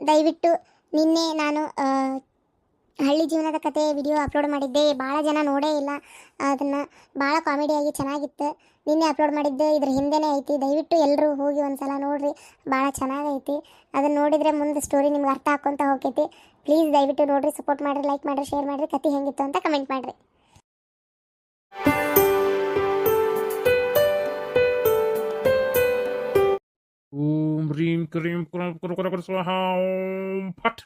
ದಯವಿಟ್ಟು ನಿನ್ನೆ ನಾನು ಹಳ್ಳಿ ಜೀವನದ ಕತೆ ವಿಡಿಯೋ ಅಪ್ಲೋಡ್ ಮಾಡಿದ್ದೆ. ಭಾಳ ಜನ ನೋಡೇ ಇಲ್ಲ ಅದನ್ನು. ಭಾಳ ಕಾಮಿಡಿಯಾಗಿ ಚೆನ್ನಾಗಿತ್ತು. ನಿನ್ನೆ ಅಪ್ಲೋಡ್ ಮಾಡಿದ್ದು ಇದ್ರ ಹಿಂದೆನೇ ಐತಿ. ದಯವಿಟ್ಟು ಎಲ್ಲರೂ ಹೋಗಿ ಒಂದ್ಸಲ ನೋಡ್ರಿ, ಭಾಳ ಚೆನ್ನಾಗೈತಿ. ಅದನ್ನು ನೋಡಿದರೆ ಮುಂದೆ ಸ್ಟೋರಿ ನಿಮ್ಗೆ ಅರ್ಥ ಹಾಕ್ಕೊಂತ ಹೋಗ್ತೈತಿ. ಪ್ಲೀಸ್ ದಯವಿಟ್ಟು ನೋಡ್ರಿ, ಸಪೋರ್ಟ್ ಮಾಡಿರಿ, ಲೈಕ್ ಮಾಡಿರಿ, ಶೇರ್ ಮಾಡಿರಿ. ಕತೆ ಹೆಂಗಿತ್ತು ಅಂತ ಕಮೆಂಟ್ ಮಾಡಿರಿ. ಓಂ ಹ್ರೀಂ ಕ್ರೀಂ ಕುರ ಸ್ವಾಹ ಓಂ ಫಟ್.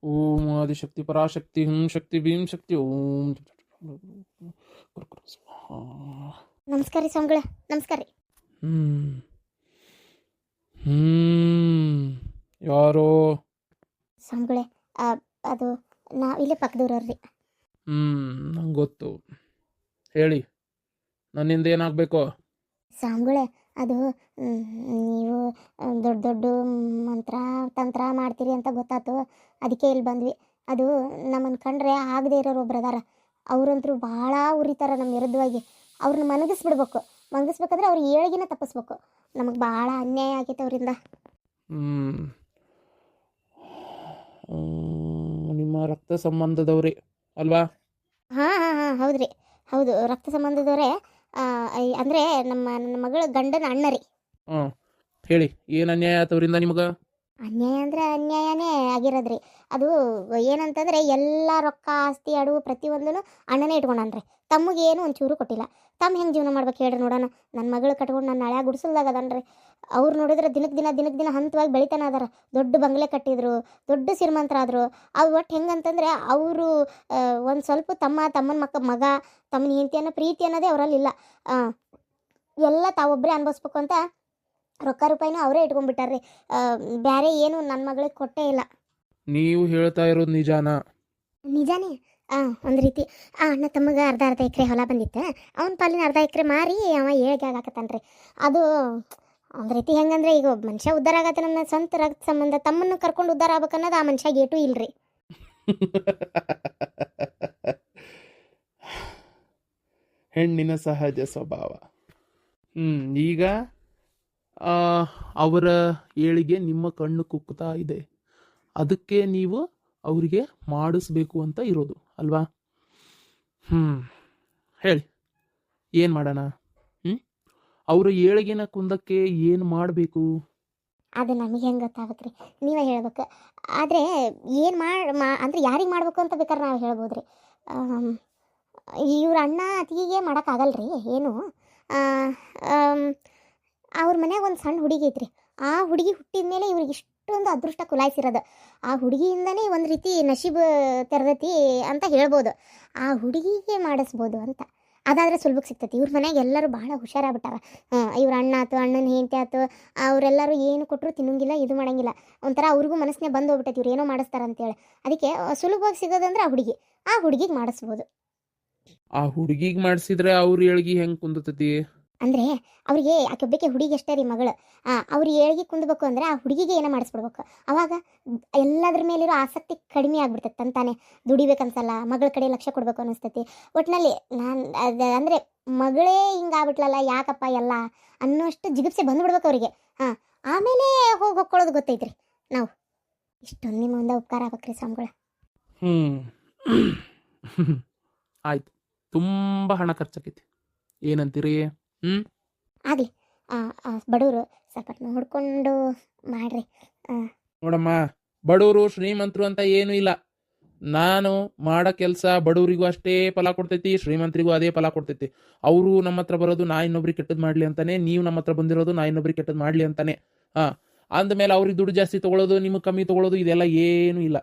ಓಂ ಆದಿಶಕ್ತಿ ಪರಾಶಕ್ತಿ ಹಂ ಶಕ್ತಿ ಭೀಂ ಶಕ್ತಿ ಓಂ ಕುರ ಸ್ವಾಹ. ನಮಸ್ಕಾರ ರೀ ಸ್ವಾಮಿಗಳ, ನಮಸ್ಕಾರ ರೀ. ಯಾರೋ ಸ್ವಾಮಿಗಳೇ, ಅದು ನಾವು ಇಲ್ಲೇ ಪಕ್ಕದವ್ರಿ. ನಂಗೆ ಗೊತ್ತು, ಹೇಳಿ, ನನ್ನಿಂದ ಏನಾಗಬೇಕು? ಸ್ವಾಮಿಗಳೇ, ಅದು ನೀವು ದೊಡ್ಡ ದೊಡ್ಡ ಮಂತ್ರ ತಂತ್ರ ಮಾಡ್ತೀರಿ ಅಂತ ಗೊತ್ತಾಯ್ತು. ಅದಕ್ಕೆ ಇಲ್ಲಿ ಬಂದ್ವಿ. ಅದು ನಮ್ಮನ್ನು ಕಂಡ್ರೆ ಆಗದೆ ಇರೋರು ಒಬ್ರು ಅದಾರ. ಅವ್ರಂತರೂ ಭಾಳ ಉರಿತಾರ ನಮ್ಮ ವಿರುದ್ಧವಾಗಿ. ಅವ್ರನ್ನ ಮನಗಿಸ್ಬಿಡ್ಬೇಕು. ಮನಗಿಸ್ಬೇಕಂದ್ರೆ ಅವ್ರ ಏಳಿಗೆನ ತಪ್ಪಿಸ್ಬೇಕು. ನಮಗೆ ಭಾಳ ಅನ್ಯಾಯ ಆಗೈತೆ ಅವರಿಂದ. ನಿಮ್ಮ ರಕ್ತ ಸಂಬಂಧದವ್ರಿ ಅಲ್ವಾ? ಹಾಂ ಹಾಂ ಹಾಂ, ಹೌದು ರೀ, ಹೌದು, ರಕ್ತ ಸಂಬಂಧದವರೇ. ಅಂದರೆ ನನ್ನ ಮಗಳ ಗಂಡನ ಅಣ್ಣ ರೀ. ಹೇಳಿ, ಏನು ಅನ್ಯಾಯ ಆತವ್ರಿಂದ ನಿಮಗೆ? ಅನ್ಯಾಯ ಅಂದರೆ ಅನ್ಯಾಯನೇ ಆಗಿರೋದ್ರಿ. ಅದು ಏನಂತಂದರೆ ಎಲ್ಲ ರೊಕ್ಕ ಆಸ್ತಿ ಅಡುವು ಪ್ರತಿಯೊಂದೂ ಅಣ್ಣನೇ ಇಟ್ಕೊಂಡಾನ್ರಿ. ತಮ್ಮಗೇನು ಒಂಚೂರು ಕೊಟ್ಟಿಲ್ಲ. ತಮ್ಮ ಹೆಂಗೆ ಜೀವನ ಮಾಡ್ಬೇಕು ಹೇಳ್ರಿ ನೋಡೋಣ. ನನ್ನ ಮಗಳು ಕಟ್ಕೊಂಡು ನನ್ನ ಹಳೆ ಗುಡಿಸಲ್ದಾಗ ಅದನ್ರಿ. ಅವ್ರು ನೋಡಿದ್ರೆ ದಿನಕ್ಕೆ ದಿನ ಹಂತವಾಗಿ ಬೆಳಿತಾನೆ ಅದಾರ. ದೊಡ್ಡ ಬಂಗ್ಲೆ ಕಟ್ಟಿದ್ರು, ದೊಡ್ಡ ಶ್ರೀಮಂತರಾದರು. ಅದು ಒಟ್ಟು ಹೆಂಗಂತಂದರೆ ಅವರು ಒಂದು ಸ್ವಲ್ಪ ತಮ್ಮನ ಮಗ ತಮ್ಮನ ಹೆಂಡತಿ ಅನ್ನೋ ಪ್ರೀತಿ ಅನ್ನೋದೇ ಅವರಲ್ಲಿಲ್ಲ. ಎಲ್ಲ ತಾವೊಬ್ಬರೇ ಅನುಭವಿಸ್ಬೇಕು ಅಂತ ರೊಕ್ಕ ರೂಪಾಯಿನೂ ಅವರೇ ಇಟ್ಕೊಂಡ್ಬಿಟ್ಟಾರ್ರಿ. ಬೇರೆ ಏನು ನನ್ನ ಮಗಳಿಗೆ ಕೊಟ್ಟೇ ಇಲ್ಲ. ನೀವು ಹೇಳ್ತಾ ಇರೋದು ನಿಜಾನಾ? ನಿಜಾನೇ. ಒಂದು ರೀತಿ ಅಣ್ಣ ತಮಗೆ ಅರ್ಧ ಎಕರೆ ಹೊಲ ಬಂದಿತ್ತು. ಅವನ ಪಾಲಿನ ಅರ್ಧ ಎಕರೆ ಮಾರಿ ಅವ ಏಳಿಗೆ ಆಗಾಕತ್ತಾನ್ರಿ. ಅದು ಒಂದು ರೀತಿ ಹೆಂಗಂದ್ರೆ, ಈಗ ಒಬ್ಬ ಮನುಷ್ಯ ಉದ್ಧಾರ ಆಗತ್ತೆ ನನ್ನ ಸ್ವಂತ ರಕ್ತ ಸಂಬಂಧ ತಮ್ಮನ್ನು ಕರ್ಕೊಂಡು ಉದ್ಧಾರ ಆಗ್ಬೇಕು ಅನ್ನೋದು ಆ ಮನುಷ್ಯಗೆ ಏಟು ಇಲ್ರಿ. ಹೆಣ್ಣಿನ ಸಹಜ ಸ್ವಭಾವ. ಈಗ ಅವರ ಏಳಿಗೆ ನಿಮ್ಮ ಕಣ್ಣು ಕುಕ್ಕುತ್ತಾ ಇದೆ. ಅದಕ್ಕೆ ನೀವು ಅವರಿಗೆ ಮಾಡಿಸ್ಬೇಕು ಅಂತ ಇರೋದು ಅಲ್ವಾ? ಹೇಳಿ, ಏನು ಮಾಡೋಣ? ಅವರ ಏಳಿಗೆನ ಕುಂದಕ್ಕೆ ಏನು ಮಾಡಬೇಕು? ಅದು ನಮಗೆ ಹೆಂಗೆ ಗೊತ್ತಾಗತ್ತೆ ರೀ, ನೀವೇ ಹೇಳ್ಬೇಕು. ಆದರೆ ಏನು ಅಂದರೆ ಯಾರಿಗೆ ಮಾಡಬೇಕು ಅಂತ ಬೇಕಾದ್ರೆ ನಾವು ಹೇಳ್ಬೋದು ರೀ. ಇವ್ರ ಅಣ್ಣ ಅತಿಗೆ ಮಾಡೋಕ್ಕಾಗಲ್ರಿ ಏನು. ಅವ್ರ ಮನ್ಯಾಗ ಒಂದು ಸಣ್ಣ ಹುಡುಗಿ ಐತ್ರಿ. ಆ ಹುಡುಗಿ ಹುಟ್ಟಿದ ಮೇಲೆ ಇವ್ರಿಗೆ ಇಷ್ಟೊಂದು ಅದೃಷ್ಟ ಕುಲಾಯಿಸಿರೋದು ಆ ಹುಡುಗಿಯಿಂದನೇ ಒಂದು ರೀತಿ ನಶೀಬ್ ತೆರೆದೈತಿ ಅಂತ ಹೇಳ್ಬೋದು. ಆ ಹುಡುಗಿಗೆ ಮಾಡಿಸ್ಬೋದು ಅಂತ. ಅದಾದರೆ ಸುಲಭಕ್ಕೆ ಸಿಗ್ತೈತಿ. ಇವ್ರ ಮನ್ಯಾಗ ಎಲ್ಲರೂ ಭಾಳ ಹುಷಾರಾಗ್ಬಿಟ್ಟಾರ. ಇವ್ರ ಅಣ್ಣ ಆಯ್ತು, ಅಣ್ಣನ ಹೆಂಡತಿ ಆಯ್ತು, ಅವರೆಲ್ಲರೂ ಏನು ಕೊಟ್ಟರು ತಿನ್ನೋಂಗಿಲ್ಲ, ಇದು ಮಾಡೋಂಗಿಲ್ಲ. ಒಂಥರ ಅವ್ರಿಗೂ ಮನಸ್ಸಿನೇ ಬಂದು ಹೋಗ್ಬಿಟ್ಟೈತಿ ಇವ್ರು ಏನೋ ಮಾಡಿಸ್ತಾರಂತೇಳಿ. ಅದಕ್ಕೆ ಸುಲಭವಾಗಿ ಸಿಗೋದಂದ್ರೆ ಆ ಹುಡುಗಿಗೆ ಮಾಡಿಸ್ಬೋದು. ಆ ಹುಡುಗಿಗೆ ಮಾಡಿಸಿದ್ರೆ ಅವ್ರ ಏಳಿಗೆ ಹೆಂಗೆ ಕುಂದತೈತಿ? ಅಂದರೆ ಅವ್ರಿಗೆ ಆಕೆೊಬ್ಬಕ್ಕೆ ಹುಡುಗಿ ಅಷ್ಟೇ ರೀ ಮಗಳು. ಅವ್ರ ಏಳಿಗೆ ಕುಂದಬೇಕು ಅಂದರೆ ಆ ಹುಡುಗಿಗೆ ಏನೋ ಮಾಡಿಸ್ಬಿಡ್ಬೇಕು. ಅವಾಗ ಎಲ್ಲದ್ರ ಮೇಲಿರೋ ಆಸಕ್ತಿ ಕಡಿಮೆ ಆಗ್ಬಿಡ್ತೈತೆ. ತಂತಾನೆ ದುಡಿಬೇಕನ್ಸಲ್ಲ, ಮಗಳ ಕಡೆ ಲಕ್ಷ್ಯ ಕೊಡಬೇಕು ಅನ್ನಿಸ್ತೈತಿ. ಒಟ್ಟಿನಲ್ಲಿ ನಾನು ಅಂದರೆ ಮಗಳೇ ಹಿಂಗಾಗ್ಬಿಟ್ಲಲ್ಲ ಯಾಕಪ್ಪ ಎಲ್ಲ ಅನ್ನೋಷ್ಟು ಜಿಗುಪ್ಸೆ ಬಂದುಬಿಡ್ಬೇಕು ಅವರಿಗೆ. ಆಮೇಲೆ ಹೋಗಿ ಹೊಕ್ಕೊಳ್ಳೋದು ಗೊತ್ತೈತ್ರಿ ನಾವು. ಇಷ್ಟೊಂದು ನಿಮ್ಮ ಮುಂದೆ ಉಪಕಾರ ಆಗ್ಬೇಕ್ರಿ ಸ್ವಾಮಿಗಳ. ಆಯ್ತು, ತುಂಬ ಹಣ ಖರ್ಚಾಕೈತಿ, ಏನಂತೀರಿ? ಆಗಲಿ, ಬಡವರು ಸ್ವಲ್ಪ ನೋಡಿಕೊಂಡು ಮಾಡ್ರಿ. ನೋಡಮ್ಮ, ಬಡವರು ಶ್ರೀಮಂತರು ಅಂತ ಏನೂ ಇಲ್ಲ. ನಾನು ಮಾಡೋ ಕೆಲಸ ಬಡವರಿಗೂ ಅಷ್ಟೇ ಫಲ ಕೊಡ್ತೈತಿ, ಶ್ರೀಮಂತರಿಗೂ ಅದೇ ಫಲ ಕೊಡ್ತೈತಿ. ಅವರು ನಮ್ಮ ಹತ್ರ ಬರೋದು ನಾ ಇನ್ನೊಬ್ರಿಗೆ ಕೆಟ್ಟದ್ದು ಮಾಡಲಿ ಅಂತಾನೆ, ನೀವು ನಮ್ಮ ಹತ್ರ ಬಂದಿರೋದು ನಾ ಇನ್ನೊಬ್ರಿಗೆ ಕೆಟ್ಟದ್ದು ಮಾಡಲಿ ಅಂತಾನೆ. ಅಂದಮೇಲೆ ಅವ್ರಿಗೆ ದುಡ್ಡು ಜಾಸ್ತಿ ತೊಗೊಳ್ಳೋದು, ನಿಮಗೆ ಕಮ್ಮಿ ತೊಗೊಳ್ಳೋದು ಇದೆಲ್ಲ ಏನೂ ಇಲ್ಲ.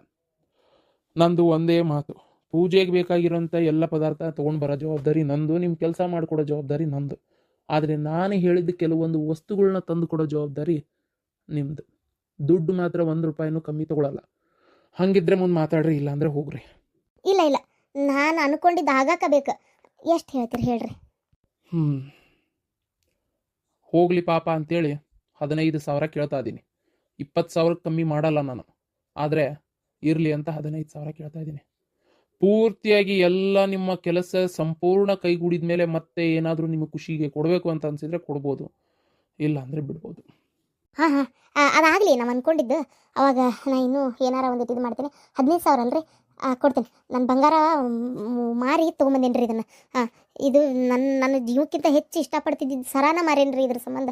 ನಂದು ಒಂದೇ ಮಾತು, ಪೂಜೆಗೆ ಬೇಕಾಗಿರೋಂಥ ಎಲ್ಲ ಪದಾರ್ಥ ತೊಗೊಂಡು ಬರೋ ಜವಾಬ್ದಾರಿ ನಂದು, ನಿಮ್ಮ ಕೆಲಸ ಮಾಡಿಕೊಡೋ ಜವಾಬ್ದಾರಿ ನಂದು. ಆದರೆ ನಾನು ಹೇಳಿದ ಕೆಲವೊಂದು ವಸ್ತುಗಳನ್ನ ತಂದು ಕೊಡೋ ಜವಾಬ್ದಾರಿ ನಿಮ್ಮದು. ದುಡ್ಡು ಮಾತ್ರ 1 ರೂಪಾಯಿನೂ ಕಮ್ಮಿ ತೊಗೊಳಲ್ಲ. ಹಂಗಿದ್ರೆ ಮುಂದೆ ಮಾತಾಡ್ರಿ, ಇಲ್ಲ ಅಂದರೆ ಹೋಗ್ರಿ. ಇಲ್ಲ, ನಾನು ಅನ್ಕೊಂಡಿದ್ದು ಆಗಾಕ ಬೇಕು. ಎಷ್ಟು ಹೇಳ್ತೀರಿ ಹೇಳ್ರಿ? ಹೋಗ್ಲಿ ಪಾಪ ಅಂತೇಳಿ 15,000 ಕೇಳ್ತಾ ಇದ್ದೀನಿ. 20,000 ಕಮ್ಮಿ ಮಾಡಲ್ಲ ನಾನು. ಆದರೆ ಇರಲಿ ಅಂತ 15,000 ಕೇಳ್ತಾ ಇದ್ದೀನಿ. ಪೂರ್ತಿಯಾಗಿ ಎಲ್ಲ ನಿಮ್ಮ ಕೆಲಸ ಸಂಪೂರ್ಣ ಕೈಗೂಡಿದ ಮೇಲೆ ಮತ್ತೆ ಏನಾದರೂ ನಿಮಗೆ ಖುಷಿಗೆ ಕೊಡಬೇಕು ಅಂತ ಅನಿಸಿದರೆ ಕೊಡ್ಬೋದು, ಇಲ್ಲ ಅಂದರೆ ಬಿಡ್ಬೋದು. ಹಾಂ ಹಾಂ ಅದಾಗಲಿ ನಾವು ಅಂದ್ಕೊಂಡಿದ್ದು ಅವಾಗ ನಾ ಇನ್ನೂ ಏನಾರ ಒಂದಿಟ್ಟು ಇದು ಮಾಡ್ತೀನಿ. 15,000 ಅಲ್ರಿ, ಕೊಡ್ತೀನಿ. ನನ್ನ ಬಂಗಾರ ಮಾರಿ ತೊಗೊಂಬಂದೇನಿ ರೀ ಇದನ್ನು. ಹಾಂ, ಇದು ನನ್ನ ಜೀವಕ್ಕಿಂತ ಹೆಚ್ಚು ಇಷ್ಟಪಡ್ತಿದ್ದಿದ್ದು ಸರಾನ ಮಾರೇನಿ ರೀ ಇದ್ರ ಸಂಬಂಧ.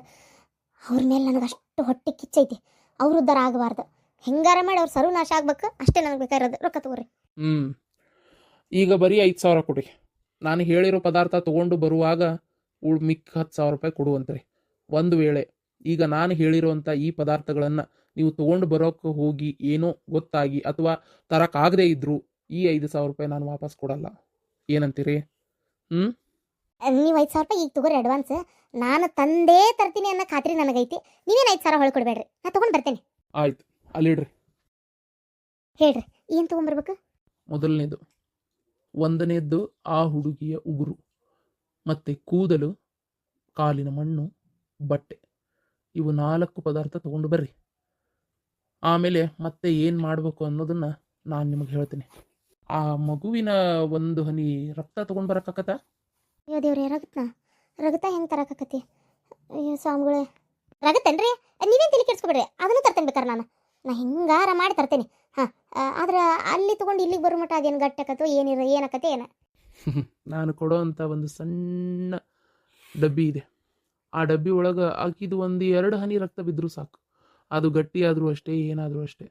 ಅವ್ರ ಮೇಲೆ ನನಗೆ ಅಷ್ಟು ಹೊಟ್ಟೆ ಕಿಚ್ಚೈತಿ. ಅವ್ರ ಉದ್ಧಾರ ಆಗಬಾರ್ದು. ಹೆಂಗಾರ ಮಾಡಿ ಅವ್ರು ಸರ್ವನಾಶ ಆಗ್ಬೇಕು ಅಷ್ಟೇ ನನಗೆ ಬೇಕಾಗಿರೋದು. ರೊಕ್ಕ ತಗೋರಿ. ಈಗ ಬರೀ 5,000 ಕೊಡಿ. ನಾನು ಹೇಳಿರೋ ಪದಾರ್ಥ ತೊಗೊಂಡು ಬರುವಾಗ ಮಿಕ್ಕ 10,000 ರೂಪಾಯಿ ಕೊಡುವಂತ್ರಿ. ಒಂದು ವೇಳೆ ಈಗ ನಾನು ಹೇಳಿರುವಂಥ ಈ ಪದಾರ್ಥಗಳನ್ನು ನೀವು ತೊಗೊಂಡು ಬರೋಕ್ಕೆ ಹೋಗಿ ಏನೋ ಗೊತ್ತಾಗಿ ಅಥವಾ ತರಕ್ಕಾಗದೇ ಇದ್ದರೂ ಈ 5,000 ರೂಪಾಯಿ ನಾನು ವಾಪಸ್ ಕೊಡಲ್ಲ. ಏನಂತೀರಿ? ನೀವು 5,000 ರೂಪಾಯಿ ಈಗ ತಗೋರಿ ಅಡ್ವಾನ್ಸ್. ನಾನು ತಂದೇ ತರ್ತೀನಿ ಅನ್ನೋ ಖಾತ್ರಿ ನನಗೈತಿ. ನೀವೇನು 5,000 ಹೊಳ್ಕೊಡ್ಬೇಡ್ರಿ, ನಾ ತೊಗೊಂಡು ಬರ್ತೇನೆ. ಆಯ್ತು, ಅಲ್ಲಿಡ್ರಿ. ಹೇಳ್ರಿ, ಏನು ತೊಗೊಂಬರ್ಬೇಕು? ಮೊದಲನೇದು, ಒಂದನೇದ್ದು ಆ ಹುಡುಗಿಯ ಉಗುರು, ಮತ್ತು ಕೂದಲು, ಕಾಲಿನ ಮಣ್ಣು, ಬಟ್ಟೆ. ಇವು 4 ಪದಾರ್ಥ ತೊಗೊಂಡು ಬರ್ರಿ. ಆಮೇಲೆ ಮತ್ತೆ ಏನು ಮಾಡಬೇಕು ಅನ್ನೋದನ್ನು ನಾನು ನಿಮಗೆ ಹೇಳ್ತೀನಿ. ಆ ಮಗುವಿನ ಒಂದು ಹನಿ ರಕ್ತ ತೊಗೊಂಡು ಬರೋಕ್ಕಾಗತ್ತಾ? ಅಯ್ಯೋ ದೇವ್ರೆ, ರಗತ ಹೆಂಗೆ ತರಕಾಕತಿ? ಅಯ್ಯೋ ಸ್ವಾಮಿಗಳೇ, ರಗತ್ತೇನ್ರಿ? ನೀವೇನು ತಲೆ ಕೆಡ್ಸ್ಕೊಬೇಡ್ರಿ, ಅದನ್ನು ತರ್ತೇನೆ ಬೇಕಾರೆ ನಾ ಹಿಂಗಾರ ಮಾಡಿ ತರ್ತೇನೆ. ಹಾಂ, ಆದ್ರೆ ಅಲ್ಲಿ ತೊಗೊಂಡು ಇಲ್ಲಿಗೆ ಬರೋ ಮಟ್ಟ ಅದೇನು ಗಟ್ಟಕತ್ತೋ ಏನಕತ್ತೆ ಏನ? ನಾನು ಕೊಡೋ ಅಂಥ ಒಂದು ಸಣ್ಣ ಡಬ್ಬಿ ಇದೆ. ಆ ಡಬ್ಬಿ ಒಳಗೆ ಆಕಿದು 1-2 ಹನಿ ರಕ್ತ ಬಿದ್ದರೂ ಸಾಕು. ಅದು ಗಟ್ಟಿಯಾದರೂ ಅಷ್ಟೇ, ಏನಾದರೂ ಅಷ್ಟೇ.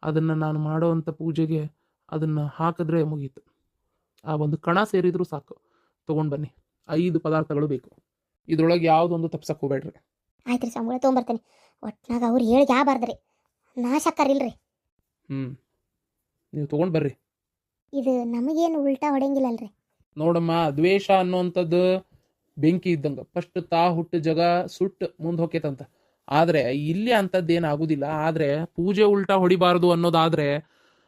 ಅದನ್ನು ನಾನು ಮಾಡೋ ಅಂಥ ಪೂಜೆಗೆ ಅದನ್ನು ಹಾಕಿದ್ರೆ ಮುಗೀತು. ಆ ಒಂದು ಕಣ ಸೇರಿದರೂ ಸಾಕು. ತೊಗೊಂಡು ಬನ್ನಿ. 5 ಪದಾರ್ಥಗಳು ಬೇಕು. ಇದ್ರೊಳಗೆ ಯಾವುದೊಂದು ತಪ್ಸಕ್ಕೆ ಹೋಗ್ಬೇಡ್ರಿ. ಆಯ್ತು ರೀ ಸ್ವಾಮಿಗಳೇ, ತೊಗೊಂಬರ್ತೇನೆ. ಒಟ್ನಾಗ ಅವ್ರು ಹೇಳಿ ಯಾಬಾರ್ದ್ರಿ, ನಾಶಕ್ಕಾರಿಲ್ರಿ. ನೀವು ತೊಗೊಂಡು ಬರ್ರಿ. ಇದು ನಮಗೇನು ಉಲ್ಟಾ ಹೊಡೆಯಂಗಿಲ್ಲಲ್ರಿ? ನೋಡಮ್ಮ, ದ್ವೇಷ ಅನ್ನೋಂಥದ್ದು ಬೆಂಕಿ ಇದ್ದಂಗೆ. ಫಸ್ಟ್ ಹುಟ್ಟು ಜಗ ಸುಟ್ಟು ಮುಂದೆ ಹೋಗ್ಯತಂತ. ಆದರೆ ಇಲ್ಲಿ ಅಂಥದ್ದೇನು ಆಗೋದಿಲ್ಲ. ಆದರೆ ಪೂಜೆ ಉಲ್ಟಾ ಹೊಡಿಬಾರ್ದು ಅನ್ನೋದಾದರೆ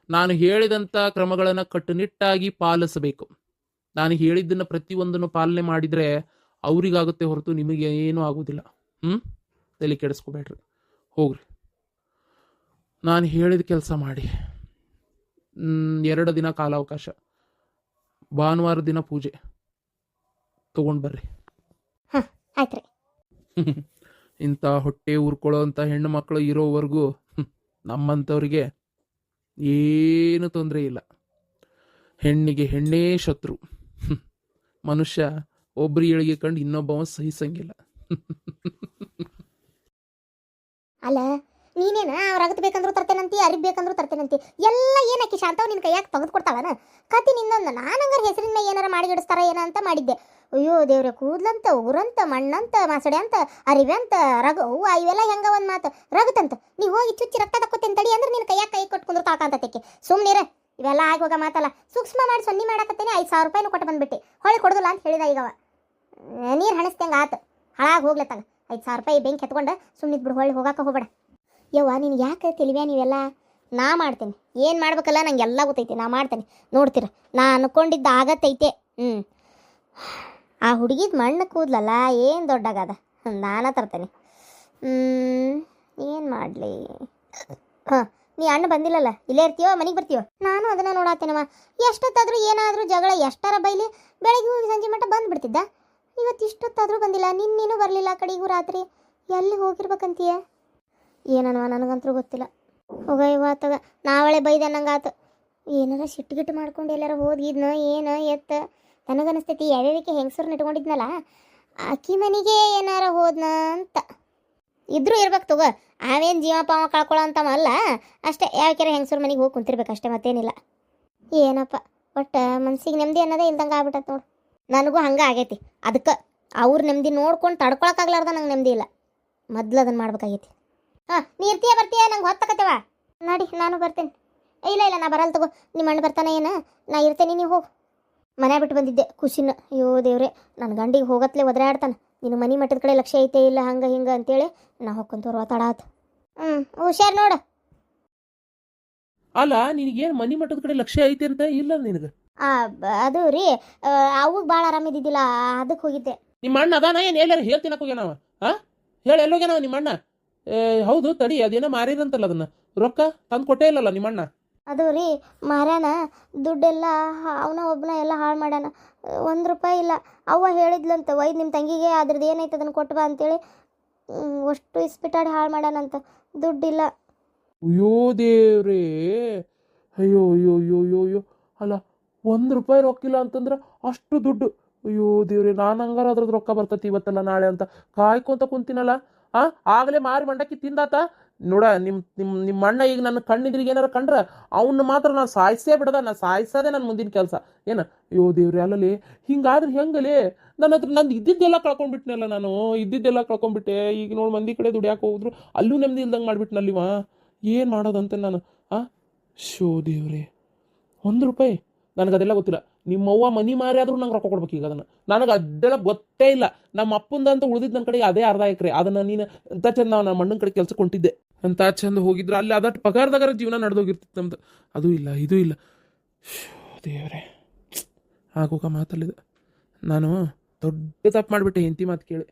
ನಾನು ಹೇಳಿದಂಥ ಕ್ರಮಗಳನ್ನು ಕಟ್ಟುನಿಟ್ಟಾಗಿ ಪಾಲಿಸಬೇಕು. ನಾನು ಹೇಳಿದ್ದನ್ನು ಪ್ರತಿಯೊಂದನ್ನು ಪಾಲನೆ ಮಾಡಿದರೆ ಅವರಿಗಾಗುತ್ತೆ ಹೊರತು ನಿಮಗೆ ಏನೂ ಆಗೋದಿಲ್ಲ. ತಲೆ ಕೆಡಿಸ್ಕೋಬೇಡ್ರಿ, ಹೋಗ್ರಿ. ನಾನು ಹೇಳಿದ ಕೆಲಸ ಮಾಡಿ. 2 ದಿನ ಕಾಲಾವಕಾಶ, ಭಾನುವಾರ ದಿನ ಪೂಜೆ. ತೊಗೊಂಡು ಬರ್ರಿ. ಆಯ್ತು ರೀ. ಇಂಥ ಹೊಟ್ಟೆ ಉರ್ಕೊಳ್ಳೋ ಅಂಥ ಹೆಣ್ಣು ಮಕ್ಕಳು ಇರೋವರೆಗೂ ನಮ್ಮಂಥವ್ರಿಗೆ ಏನು ತೊಂದರೆ ಇಲ್ಲ. ಹೆಣ್ಣಿಗೆ ಹೆಣ್ಣೇ ಶತ್ರು. ಮನುಷ್ಯ ಒಬ್ರು ಏಳಿಗೆ ಕಂಡು ಇನ್ನೊಬ್ಬವ ಸಹಿಸಂಗಿಲ್ಲ. ಅಲ್ಲ, ನೀನೇನ ರಗತ್ ಬೇಕಂದ್ರೂ ತರ್ತೇನಂತಿ, ಅರಿಬ್ ಬೇಕಂದ್ರೂ ತರ್ತೇನಂತಿ. ಎಲ್ಲ ಏನಕ್ಕೆ ಶಾಂತವ್ ನಿನ್ನ ಕೈಯಾಗ ತೆಗೆದು ಕೊಡ್ತಾಳನ? ಕತಿ ನಿಂದೊಂದು. ನಾನಂಗಾರ ಹೆಸರಿನ ಏನಾರ ಮಾಡಿಗಿಡಿಸ್ತಾರ ಏನ ಅಂತ ಮಾಡಿದ್ದೆ. ಅಯ್ಯೋ ದೇವ್ರೆ, ಕೂದ್ಲಂತ, ಉಗುರಂತ, ಮಣ್ಣಂತ, ಮಾಸಡೆ ಅಂತ, ಅರಿವೆ ಅಂತ, ಇವೆಲ್ಲ ಹೆಂಗ ಒಂದು ಮಾತು ರಗತಂತ. ನೀವು ಹೋಗಿ ಚುಚ್ಚಿ ರಕ್ತ ತಕ್ಕೋತೇನೆ ತಡಿ ಅಂದ್ರೆ ನಿನ್ನ ಕೈಯಾಗ ಕೈ ಕೊಟ್ಕೊಂಡ್ರು ತಾಳ್ಕಂತಕ್ಕೆ ಸುಮ್ಮನಿರ. ಇವೆಲ್ಲ ಆಗಿ ಹೋಗ ಮಾತಲ್ಲ. ಸೂಕ್ಷ್ಮ ಮಾಡಿ ಸೊನ್ನೆ ಮಾಡಾಕತ್ತೇನೆ. 5,000 ರೂಪಾಯಿನೂ ಕೊಟ್ಟು ಬಂದ್ಬಿಟ್ಟು ಹೊಳಿ ಕೊಡೋದಿಲ್ಲ ಅಂತ ಹೇಳಿದ. ಈಗವ ನೀರು ಹಣಿಸ್ತಂಗೆ ಆತು, ಹಾಳಾಗಿ ಹೋಗ್ಲತ್ತಾಗ. 5,000 ರೂಪಾಯಿ ಬೆಂಕಿ ಎತ್ಕೊಂಡು ಸುಮ್ಮನಿದ್ ಬಿಡು, ಹೊಳ್ಳಿ ಹೋಗಾಕ ಹೋಗ್ಬೇಡ. ಯವ್ವ, ನಿನ್ಗೆ ಯಾಕೆ ತಿಳಿವ್ಯಾ ನೀವೆಲ್ಲ? ನಾ ಮಾಡ್ತೇನೆ. ಏನು ಮಾಡ್ಬೇಕಲ್ಲ ನಂಗೆ ಎಲ್ಲ ಗೊತ್ತೈತಿ, ನಾ ಮಾಡ್ತೇನೆ. ನೋಡ್ತೀರ, ನಾ ಅನ್ಕೊಂಡಿದ್ದು ಆಗತ್ತೈತೆ. ಆ ಹುಡುಗಿದ ಮಣ್ಣು ಕೂದ್ಲಲ್ಲ ಏನು ದೊಡ್ಡಾಗದ, ನಾನ ತರ್ತೇನೆ. ಏನು ಮಾಡಲಿ? ನೀ ಅಣ್ಣ ಬಂದಿಲ್ಲಲ್ಲ, ಇಲ್ಲೇ ಇರ್ತೀಯೋ ಮನೆಗೆ ಬರ್ತೀಯೋ? ನಾನು ಅದನ್ನು ನೋಡತ್ತೇನಮ್ಮ. ಎಷ್ಟೊತ್ತಾದರೂ ಏನಾದರೂ ಜಗಳ ಎಷ್ಟಾರ ಬೈಲಿ ಬೆಳಗ್ಗೆ ಹೋಗಿ ಸಂಜೆ ಮಟ್ಟ ಬಂದುಬಿಡ್ತಿದ್ದ. ಇವತ್ತು ಇಷ್ಟೊತ್ತಾದರೂ ಬಂದಿಲ್ಲ, ನಿನ್ನೇನು ಬರಲಿಲ್ಲ. ಕಡೆಗೂ ರಾತ್ರಿ ಎಲ್ಲಿ ಹೋಗಿರ್ಬೇಕಂತೀಯ? ಏನನ್ವ, ನನಗಂತೂ ಗೊತ್ತಿಲ್ಲ. ಹೋಗ ಇವತ್ತಾಗ ನಾವಳೆ ಬೈದೆ ಅನ್ನಂಗಾತು. ಏನಾರ ಸಿಟ್ಟುಗಿಟ್ಟು ಮಾಡ್ಕೊಂಡು ಎಲ್ಲಾರ ಹೋಗಿದ್ನೋ ಏನು ಎತ್ತ ನನಗನಿಸ್ತೈತಿ. ಯಾವ್ಯಾವಕ್ಕೆ ಹೆಂಗಸೂರ್ನ ಇಟ್ಕೊಂಡಿದ್ನಲ್ಲ, ಅಕ್ಕಿ ಮನೆಗೆ ಏನಾರ ಹೋದ್ನ ಅಂತ. ಇದ್ರೂ ಇರ್ಬೇಕು ತಗೋ, ಅವೇನು ಜೀವ ಪಾವ ಕಳ್ಕೊಳ್ಳೋ ಅಂತವ ಅಲ್ಲ. ಅಷ್ಟೇ, ಯಾವಕ್ಯಾರ ಹೆಂಗಸೂರ್ ಮನೆಗೆ ಹೋಗಿ ಕುಂತಿರ್ಬೇಕು ಅಷ್ಟೇ, ಮತ್ತೇನಿಲ್ಲ. ಏನಪ್ಪ, ಒಟ್ಟು ಮನ್ಸಿಗೆ ನೆಮ್ಮದಿ ಅನ್ನೋದೇ ಇಲ್ದಂಗೆ ಆಗ್ಬಿಟ್ಟತ್ ನೋಡು. ನನಗೂ ಹಂಗೆ ಆಗೈತಿ. ಅದಕ್ಕೆ ಅವ್ರ ನೆಮ್ಮದಿ ನೋಡ್ಕೊಂಡು ತಡ್ಕೊಳಕ್ಕಾಗ್ಲಾರ್ದ ನಂಗೆ ನೆಮ್ಮದಿ ಇಲ್ಲ. ಮೊದ್ಲು ಅದನ್ನು ಮಾಡ್ಬೇಕಾಗೈತಿ. ನೀ ಇರ್ತೀಯ ಬರ್ತೀಯ? ನಂಗೆ ಹೊತ್ತಕತ್ತೇವ. ನಡಿ, ನಾನು ಬರ್ತೇನೆ. ಇಲ್ಲ, ನಾ ಬರಲ್ಲ ತಗೋ. ನಿಮ್ಮ ಅಣ್ಣ ಬರ್ತಾನೆ ಏನು? ನಾ ಇರ್ತೇನೆ, ನೀವು ಹೋಗು. ಮನೆ ಬಿಟ್ಟು ಬಂದಿದ್ದೆ ಖುಷಿನ. ಅಯ್ಯೋ ದೇವ್ರೆ, ನನ್ನ ಗಂಡಿಗೆ ಹೋಗತ್ಲೆ ಒದರಾಡ್ತಾನೆ. ನೀನು ಮನೆ ಮಟ್ಟದ ಕಡೆ ಲಕ್ಷ್ಯ ಐತೆ ಇಲ್ಲ, ಹಂಗೆ ಹಿಂಗೆ ಅಂತೇಳಿ ನಾ ಹೊಕ್ಕಂತವ್ರು ತಡಾತ. ಹುಷಾರು ನೋಡು. ಅಲ್ಲ, ನಿನಗೇನು ಮನೆ ಮಟ್ಟದ ಕಡೆ ಲಕ್ಷ್ಯ ಐತೆ ಅಂತ ಇಲ್ಲ ನಿನಗೆ? ಅದು ರೀ, ಅವಾಗ ಭಾಳ ಆರಾಮಿದ್ದಿದ್ದಿಲ್ಲ, ಅದಕ್ಕೆ ಹೋಗಿದ್ದೆ. ನಿಮ್ಮ ಅಣ್ಣ ಅದಾನ ಏನು? ಎಲ್ಲಾರು ಹೇಳ್ತೀನಕ್ಕೆ ಹೋಗ್ಯಾನವ? ಹೇಳಿ ಎಲ್ಲೋಗ್ಯಾನವ ನಿಮ್ಮ ಅಣ್ಣ? ಹೌದು, ತಡಿ, ಅದೇನೋ ಮಾರಿದಂತಲ್ಲ, ಅದನ್ನು ರೊಕ್ಕ ತಂದು ಕೊಟ್ಟೇ ಇಲ್ಲಲ್ಲ ನಿಮ್ಮಣ್ಣ? ಅದು ರೀ, ಮಾರ್ಯಾನ ದುಡ್ಡೆಲ್ಲ ಅವನ ಒಬ್ಬನ ಎಲ್ಲ ಹಾಳು ಮಾಡ್ಯಾನ. 1 ರೂಪಾಯಿ ಇಲ್ಲ. ಅವ್ವ ಹೇಳಿದ್ಲಂತ, ಒಯ್ದು ನಿಮ್ಮ ತಂಗಿಗೆ ಅದ್ರದ್ದು ಏನೈತೆ ಅದನ್ನು ಕೊಟ್ಟು ಬಾ ಅಂತೇಳಿ. ಅಷ್ಟು ಇಸ್ಪಿಟಾಡಿ ಹಾಳು ಮಾಡ್ಯಾನಂತ ದುಡ್ಡಿಲ್ಲ. ಅಯ್ಯೋ ದೇವ್ರೇ, ಅಯ್ಯೋ ಅಯ್ಯೋ ಅಯ್ಯೋ ಅಯ್ಯೋ ಅಯ್ಯೋ, ಅಲ್ಲ ₹1 ರೊಕ್ಕಿಲ್ಲ ಅಂತಂದ್ರೆ ಅಷ್ಟು ದುಡ್ಡು. ಅಯ್ಯೋ ದೇವ್ರೆ, ನಾನು ಹಂಗಾರ ಅದ್ರದ್ದು ರೊಕ್ಕ ಬರ್ತೈತಿ ಇವತ್ತಲ್ಲ ನಾಳೆ ಅಂತ ಕಾಯ್ಕೊಂತ ಕುಂತೀನಲ್ಲ. ಆಗಲೇ ಮಾರಿ ಮಂಡಕ್ಕಿ ತಿಂದಾತ ನೋಡ. ನಿಮ್ಮ ಅಣ್ಣ ಈಗ ನನ್ನ ಕಣ್ಣಿದ್ರಿಗೆ ಏನಾರ ಕಂಡ್ರೆ ಅವನ್ನ ಮಾತ್ರ ನಾನು ಸಾಯಿಸೇ ಬಿಡದ, ನಾನು ಸಾಯಿಸೋದೇ ನನ್ನ ಮುಂದಿನ ಕೆಲಸ ಏನು. ಅಯ್ಯೋ ದೇವ್ರೆ, ಅಲ್ಲಲ್ಲಿ ಹಿಂಗಾದ್ರೆ ಹೆಂಗಲೇ? ನನ್ನ ಹತ್ರ ನಂದು ಇದ್ದಿದ್ದೆಲ್ಲ ಕಳ್ಕೊಂಡ್ಬಿಟ್ನಲ್ಲ, ನಾನು ಇದ್ದಿದ್ದೆಲ್ಲ ಕಳ್ಕೊಂಡ್ಬಿಟ್ಟೆ. ಈಗ ನೋಡಿ ಮಂದಿ ಕಡೆ ದುಡಿಯಾಕೆ ಹೋದ್ರು ಅಲ್ಲೂ ನೆಮ್ಮದಿ ಇಲ್ದಂಗೆ ಮಾಡ್ಬಿಟ್ನಲ್ಲಿವ. ಏನು ಮಾಡೋದಂತ ನಾನು. ಶೋ ದೇವ್ರೆ, ₹1 ನನಗದೆಲ್ಲ ಗೊತ್ತಿಲ್ಲ. ನಿಮ್ಮವ್ವ ಮನಿ ಮಾರಿ ಆದ್ರೂ ನಂಗೆ ರೊಕ್ಕ ಕೊಡ್ಬೇಕು ಈಗ. ನನಗೆ ಅದೆಲ್ಲ ಗೊತ್ತೇ ಇಲ್ಲ. ನಮ್ಮ ಅಪ್ಪಂದಂತ ಉಳಿದಿದ್ದು ನನ್ನ ಕಡೆಗೆ ಅದೇ ಅರ್ಧ ಎಕರೆ. ಅದನ್ನು ನೀನು ಅಂತ ಚಂದ ನಾವು ನಮ್ಮ ಅಣ್ಣನ ಕಡೆ ಕೆಲ್ಸಕ್ಕೆ ಹೊಂಟಿದ್ದೆ ಅಂತ ಚಂದ ಹೋಗಿದ್ರೆ ಅಲ್ಲಿ ಅದಟ್ಟು ಪಗಾರದಾಗರ ಜೀವನ ನಡೆದೋಗಿರ್ತಿತ್ತು ನಮ್ದು. ಅದು ಇಲ್ಲ, ಇದು ಇಲ್ಲ. ದೇವ್ರೆ, ಆಗೋಗ ಮಾತಲ್ಲಿದೆ. ನಾನು ದೊಡ್ಡ ತಪ್ಪು ಮಾಡಿಬಿಟ್ಟೆ ಹೆಂಡತಿ ಮಾತು ಕೇಳಿ.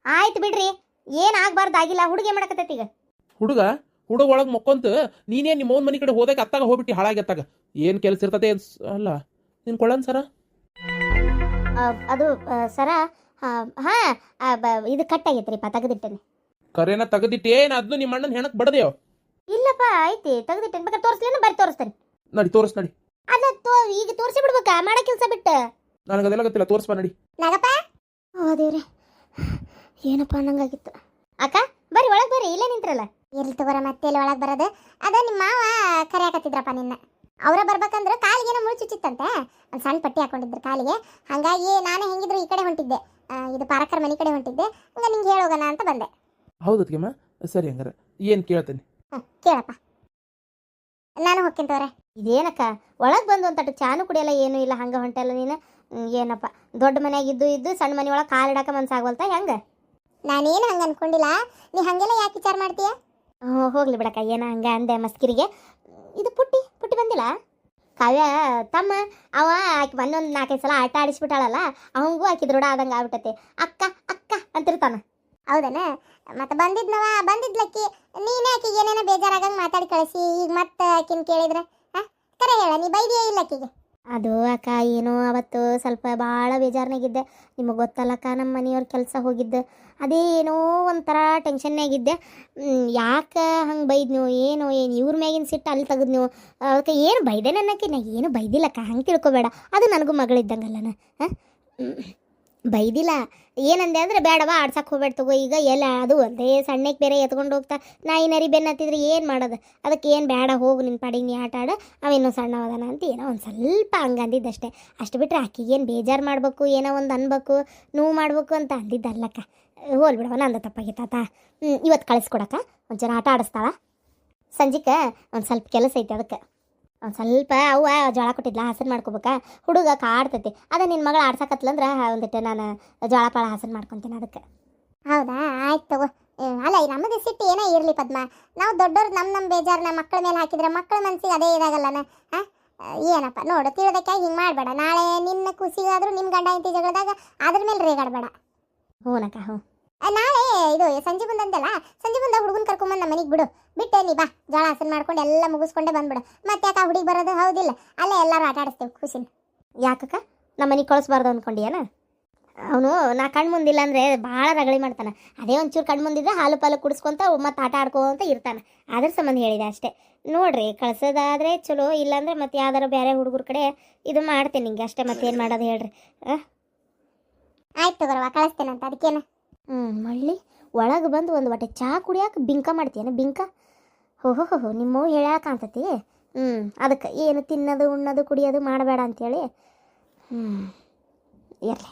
ಆಯ್ತು ಬಿಡ್ರಿ, ಏನು ಆಗ್ಬಾರ್ದಾಗಿಲ್ಲ. ಹುಡುಗಿ ಏನು ಮಾಡಕತ್ತೈತಿ ಈಗ? ಹುಡುಗ ಒಳಗೆ ಮಕ್ಕೊಂತ ನೀನೇ ನಿಮ್ಮ ಅವ್ನ ಮನೆ ಕಡೆ ಹೋದಾಗ ಅತ್ತಾಗ ಹೋಗ್ಬಿಟ್ಟು ಹಾಳಾಗಿ ಅತ್ತಾಗ ಏನು ಕೆಲಸ ಇರ್ತದೆ ಅಲ್ಲ ನಿನ್ ಕೊಳ್ಳನ್ ಸರ. ಅದು ಸರ, ಇದು ಕಟ್ಟಾಗೈತ್ರಿಪ್ಪ, ತೆಗೆದಿಟ್ಟೇನೆ. ಕರೇನ ತೆಗೆದಿಟ್ಟು ಏನು ಅದನ್ನು ನಿಮ್ಮ ಅಣ್ಣನ ಹೆಣಕ್ಕೆ ಬಡದೇವ್? ಇಲ್ಲಪ್ಪ, ಐತಿ ತೆಗೆದಿಟ್ಟೇನೆ. ಬೇಕಾದ್ರೆ ತೋರಿಸ್ಲೇನು? ಬರೀ ತೋರಿಸ್ತೇನೆ. ನಡಿ ತೋರಿಸ್ ನಡಿ. ಅದ ಈಗ ತೋರಿಸಿ ಬಿಡ್ಬೇಕಾ? ಮಾಡೋ ಕೆಲಸ ಬಿಟ್ಟು ನನಗದೆಲ್ಲ ಗೊತ್ತಿಲ್ಲ, ತೋರಿಸ್ಬಾ ನಡಿ. ನಾಗಪ್ಪ, ಓ ದೇವ್ರೆ, ಏನಪ್ಪ ಅನ್ನಂಗಾಗಿತ್ತು. ಅಕ್ಕ ಬರ್ರಿ, ಒಳಗೆ ಬರ್ರಿ. ಇಲ್ಲೇ ನಿಂತ್ರಲ್ಲ. ಇರ್ಲಿ ತಗೋರ, ಮತ್ತೆ ಇಲ್ಲಿ ಒಳಗೆ ಬರೋದು. ಅದ ನಿಮ್ಮ ಮಾವ ಕರೆಯಾಕತ್ತಿದ್ರಪ್ಪ ನಿನ್ನ. ಅವರ ಬರ್ಬೇಕಂದ್ರೆ ಕಾಲಿಗೇನೋ ಮುಳ್ಳು ಚುಚ್ಚಿತ್ತಂತೆ. ಒಂದು ಸಣ್ಣ ಪಟ್ಟಿ ಹಾಕೊಂಡಿದ್ರು ಕಾಲಿಗೆ. ಹಾಗಾಗಿ ನಾನು ಹೆಂಗಿದ್ರು ಈ ಕಡೆ ಹೊಂಟಿದ್ದೆ, ಇದು ಪಾರಕರ್ ಮನೆ ಕಡೆ ಹೊಂಟಿದ್ದೆ. ಹಂಗ ನಿಂಗೆ ಹೇಳೋಗಣ ಅಂತ ಬಂದೆ. ಹೌದತ್ಗೆಮ್ಮ, ಸರಿ ಹಂಗಾರೆ ಏನು ಕೇಳ್ತೇನೆ. ಕೇಳಪ್ಪ. ನಾನು ಹೋಗ್ತೀನಿ ತೋರೆ. ಇದೇನಕ್ಕ ಒಳಗೆ ಬಂದು ಒಂದು ತಟ್ಟು ಚಾನು ಕುಡಿಯಲ್ಲ, ಏನೂ ಇಲ್ಲ, ಹಂಗೆ ಹೊಂಟಲ್ಲ ನೀನು. ಏನಪ್ಪ, ದೊಡ್ಡ ಮನೆಯಾಗಿದ್ದು ಇದ್ದು ಸಣ್ಣ ಮನೆ ಒಳಗೆ ಕಾಲಿಡಾಕ ಮನ್ಸಾಗವಲ್ತ ಹೆಂಗೆ? ನಾನೇನು ಹಂಗೆ ಅನ್ಕೊಂಡಿಲ್ಲ. ನೀ ಹಾಗೆಲ್ಲ ಯಾಕೆ ವಿಚಾರ ಮಾಡ್ತೀಯ? ಹೋಗ್ಲಿ ಬಿಡಕ್ಕ, ಏನೋ ಹಂಗೆ ಅಂದೆ ಮಸ್ಕಿರಿಗೆ. ಇದು ಪುಟ್ಟಿ ಬಂದಿಲ್ಲ? ಕಾವ್ಯ ತಮ್ಮ ಅವ ಆಕೆ ಮೊನ್ನೊಂದು 4-5 ಸಲ ಆಟ ಆಡಿಸ್ಬಿಟ್ಟಾಳಲ್ಲ, ಅವಂಗೂ ಆಕಿ ದೃಢ ಆದಂಗೆ ಆಗ್ಬಿಟ್ಟೈತಿ. ಅಕ್ಕ ಅಕ್ಕ ಅಂತಿರ್ತಾನ. ಹೌದನ? ಮತ್ತೆ ಬಂದಿದ್ಲಕ್ಕಿ. ನೀನೇ ಆಕಿಗೆ ಏನೇನೋ ಬೇಜಾರಾಗಂಗೆ ಮಾತಾಡಿ ಕಳಿಸಿ ಈಗ ಮತ್ತೆ ಆಕಿನ ಕೇಳಿದ್ರೆ ಕರೆ ಹೇಳ, ನೀ ಬೈದಿಯೇ ಇಲ್ಲ ಆಕಿಗೆ? ಅದು ಅಕ್ಕ, ಏನೋ ಅವತ್ತು ಸ್ವಲ್ಪ ಭಾಳ ಬೇಜಾರ್ನಾಗಿದ್ದೆ. ನಿಮಗೆ ಗೊತ್ತಲ್ಲಕ್ಕ, ನಮ್ಮ ಮನೆಯವ್ರ ಕೆಲಸ ಹೋಗಿದ್ದೆ. ಅದೇ ಏನೋ ಒಂಥರ ಟೆನ್ಷನ್ನಾಗಿದ್ದೆ. ಯಾಕೆ ಹಂಗೆ ಬೈದು ನೀವು? ಏನು ಇವ್ರ ಮ್ಯಾಗಿನ ಸಿಟ್ಟು ಅಲ್ಲಿ ತೆಗೆದು ನೀವು? ಅದಕ್ಕೆ ಏನು ಬೈದೆ ನನ್ನಕ್ಕೆ? ನಾ ಏನು ಬೈದಿಲ್ಲಕ್ಕ, ಹಂಗೆ ತಿಳ್ಕೊಬೇಡ. ಅದು ನನಗೂ ಮಗಳಿದ್ದಂಗಲ್ಲನ. ಬೈದಿಲ್ಲ. ಏನಂದೆ ಅಂದರೆ ಬೇಡವಾ ಆಡ್ಸಕ್ಕೆ ಹೋಗ್ಬೇಡ ತಗೋ. ಈಗ ಎಲ್ಲ ಅದು ಒಂದೇ ಸಣ್ಣಕ್ಕೆ ಬೇರೆ ಎತ್ಕೊಂಡು ಹೋಗ್ತಾ ನಾಯಿ ನರಿ ಬೆನ್ನು ಹತ್ತಿದ್ರೆ ಏನು ಮಾಡೋದು? ಅದಕ್ಕೆ ಏನು ಬೇಡ, ಹೋಗು ನಿನ್ನ ಪಾಡಿಗೆ ನೀ ಆಟ ಆಡ, ಅವೇನೋ ಸಣ್ಣವದಾನ ಅಂತ ಏನೋ ಒಂದು ಸ್ವಲ್ಪ ಹಂಗೆ ಅಂದಿದ್ದಷ್ಟೇ. ಅಷ್ಟು ಬಿಟ್ಟರೆ ಆಕಿಗೇನು ಬೇಜಾರು ಮಾಡಬೇಕು, ಏನೋ ಒಂದು ಅನ್ಬೇಕು, ನೋವು ಮಾಡಬೇಕು ಅಂತ ಅಂದಿದ್ದಲ್ಲಕ್ಕ. ಹೋಲ್ ಬಿಡವ, ನಂದು ತಪ್ಪಾಗಿತ್ತಾತ. ಇವತ್ತು ಕಳಿಸ್ಕೊಡಕ್ಕ, ಒಂದು ಜನ ಆಟ ಆಡಿಸ್ತಾಳ. ಸಂಜಿಕೆ ಒಂದು ಸ್ವಲ್ಪ ಕೆಲಸ ಐತೆ, ಅದಕ್ಕೆ ಒಂದು ಸ್ವಲ್ಪ ಅವ್ವ ಜೋಳ ಕೊಟ್ಟಿದ್ಲ, ಹಸನ್ ಮಾಡ್ಕೋಬೇಕಾ? ಹುಡುಗ ಕಾಡ್ತೈತಿ. ಅದ ನಿನ್ನ ಮಗಳು ಆಡ್ಸಕತ್ಲಂದ್ರೆ ಒಂದಿಟ್ಟು ನಾನು ಜೋಳ ಪಾಳ ಹಸನ್ ಮಾಡ್ಕೊತೀನಿ ಅದಕ್ಕೆ. ಹೌದಾ, ಆಯ್ತು ತಗೋ. ಅಲ್ಲ, ನಮ್ಮದು ಸಿಟ್ಟು ಏನೋ ಇರಲಿ ಪದ್ಮ, ನಾವು ದೊಡ್ಡವ್ರು ನಮ್ಮ ಬೇಜಾರನ್ನ ಮಕ್ಕಳ ಮೇಲೆ ಹಾಕಿದ್ರೆ ಮಕ್ಕಳ ಮನಸ್ಸಿಗೆ ಅದೇ ಇದಾಗಲ್ಲನ. ಏನಪ್ಪ ನೋಡು, ತಿಳಿದಕ್ಕಾಗಿ ಹಿಂಗೆ ಮಾಡಬೇಡ. ನಾಳೆ ನಿನ್ನ ಖುಷಿಗಾದರೂ ನಿಮ್ಮ ಗಂಡ ಹೆಂಡತಿ ಜಗಳದಾಗ ಅದ್ರ ಮೇಲೆ ರೇಗಾಡಬೇಡ. ಹ್ಞೂನಕ್ಕ, ಹ್ಞೂ. ನಾಳೆ ಇದು ಸಂಜೆ ಬಂದಂತೆಲ್ಲ, ಸಂಜೆ ಬಂದ ಹುಡುಗನ ಕರ್ಕೊಂಬಂದು ನಮ್ಮ ಮನೆಗೆ ಬಿಡು. ಬಿಟ್ಟೆ ನೀ ಬಾ, ಜೋಳ ಹಸನ್ ಮಾಡ್ಕೊಂಡು ಎಲ್ಲ ಮುಗಿಸ್ಕೊಂಡೆ ಬಂದ್ಬಿಡು. ಮತ್ತೆ ಯಾಕೆ ಆ ಹುಡುಗಿ ಬರೋದು? ಹೌದಿಲ್ಲ, ಅಲ್ಲೇ ಎಲ್ಲರೂ ಆಟ ಆಡಿಸ್ತೇವೆ ಖುಷಿನ. ಯಾಕಕ್ಕ, ನಮ್ಮ ಮನೆಗೆ ಕಳಿಸ್ಬಾರ್ದು ಅಂದ್ಕೊಂಡಿಯೇನ? ಅವನು ನಾ ಕಣ್ಣು ಮುಂದಿಲ್ಲ ಅಂದರೆ ಭಾಳ ರಗಳಿ ಮಾಡ್ತಾನೆ. ಅದೇ ಒಂಚೂರು ಕಣ್ಣು ಮುಂದಿದ್ರೆ ಹಾಲು ಪಾಲು ಕುಡಿಸ್ಕೊಂತ ಮತ್ತು ಆಟ ಆಡ್ಕೊಂತ ಇರ್ತಾನೆ. ಅದ್ರ ಸಂಬಂಧ ಹೇಳಿದೆ ಅಷ್ಟೇ. ನೋಡ್ರಿ, ಕಳ್ಸೋದಾದರೆ ಚಲೋ, ಇಲ್ಲಾಂದ್ರೆ ಮತ್ತೆ ಯಾವ್ದಾರು ಬೇರೆ ಹುಡುಗರ ಕಡೆ ಇದು ಮಾಡ್ತೇನೆ ನಿಂಗೆ ಅಷ್ಟೇ. ಮತ್ತೇನು ಮಾಡೋದು ಹೇಳ್ರಿ? ಆಯ್ತು ಬರವಾ, ಕಳಿಸ್ತೇನಂತ. ಅದಕ್ಕೇನು ಮಳ್ಳಿ ಒಳಗೆ ಬಂದು ಒಂದು ಹೊಟ್ಟೆ ಚಹಾ ಕುಡಿಯೋಕೆ ಬಿಂಕ ಮಾಡ್ತೀಯನ? ಬಿಂಕ? ಹೋ ನಿಮ್ಮವು ಹೇಳ್ಯಾಕ ಕಾಣ್ತತಿ. ಅದಕ್ಕೆ ಏನು ತಿನ್ನೋದು ಉಣ್ಣೋದು ಕುಡಿಯೋದು ಮಾಡಬೇಡ ಅಂಥೇಳಿ. ಇರಲಿ.